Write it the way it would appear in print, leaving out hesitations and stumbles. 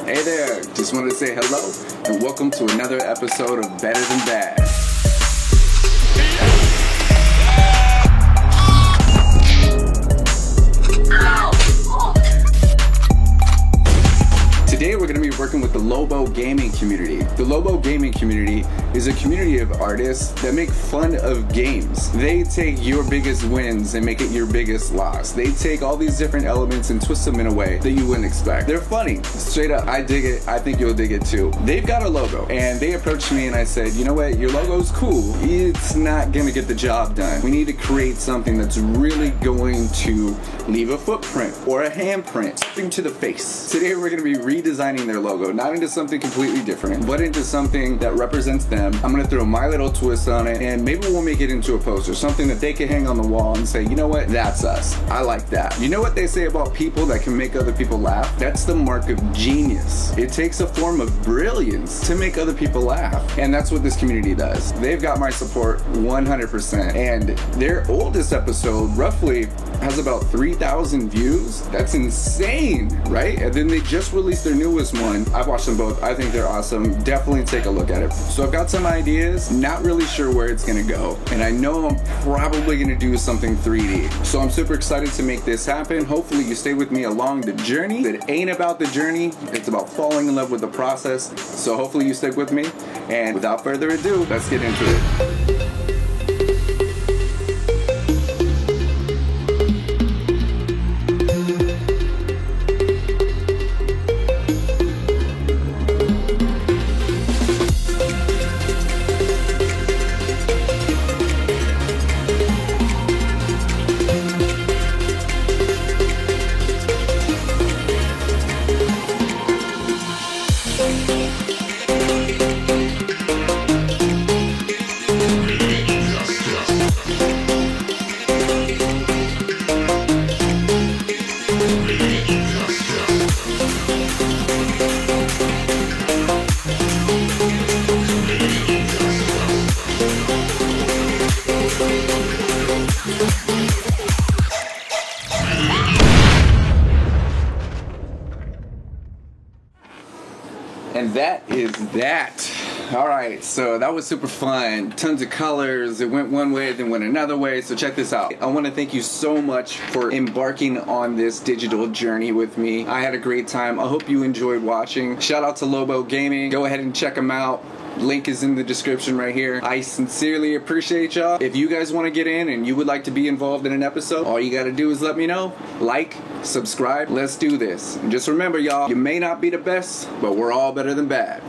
Hey there, just wanted to say hello and welcome to another episode of Better Than Bad. Today we're going to be working with the Lobo Gaming community. The Lobo Gaming community is a community of artists that make fun of games. They take your biggest wins and make it your biggest loss. They take all these different elements and twist them in a way that you wouldn't expect. They're funny, straight up. I dig it. I think you'll dig it too. They've got a logo and they approached me and I said, you know what, your logo's cool. It's not going to get the job done. We need to create something that's really going to leave a footprint or a handprint, something to the face. Today we're going to be redesigning their logo, not into something completely different, but into something that represents them. I'm going to throw my little twist on it, and maybe we'll make it into a poster, something that they can hang on the wall and say, you know what, that's us. I like that. You know what they say about people that can make other people laugh? That's the mark of genius. It takes a form of brilliance to make other people laugh, and that's what this community does. They've got my support 100%, and their oldest episode roughly has about 3,000 views. That's insane, right? And then they just released their newest one. I've watched them both. I think they're awesome. Definitely take a look at it. So I've got some ideas, not really sure where it's gonna go. And I know I'm probably gonna do something 3D. So I'm super excited to make this happen. Hopefully you stay with me along the journey. It ain't about the journey, it's about falling in love with the process. So hopefully you stick with me. And without further ado, let's get into it. And that is that. Alright, so that was super fun. Tons of colors. It went one way, then went another way. So check this out. I want to thank you so much for embarking on this digital journey with me. I had a great time. I hope you enjoyed watching. Shout out to Lobo Gaming. Go ahead and check them out. Link is in the description right here. I sincerely appreciate y'all. If you guys want to get in and you would like to be involved in an episode, all you got to do is let me know. Like, subscribe. Let's do this. And just remember, y'all, you may not be the best, but we're all better than bad.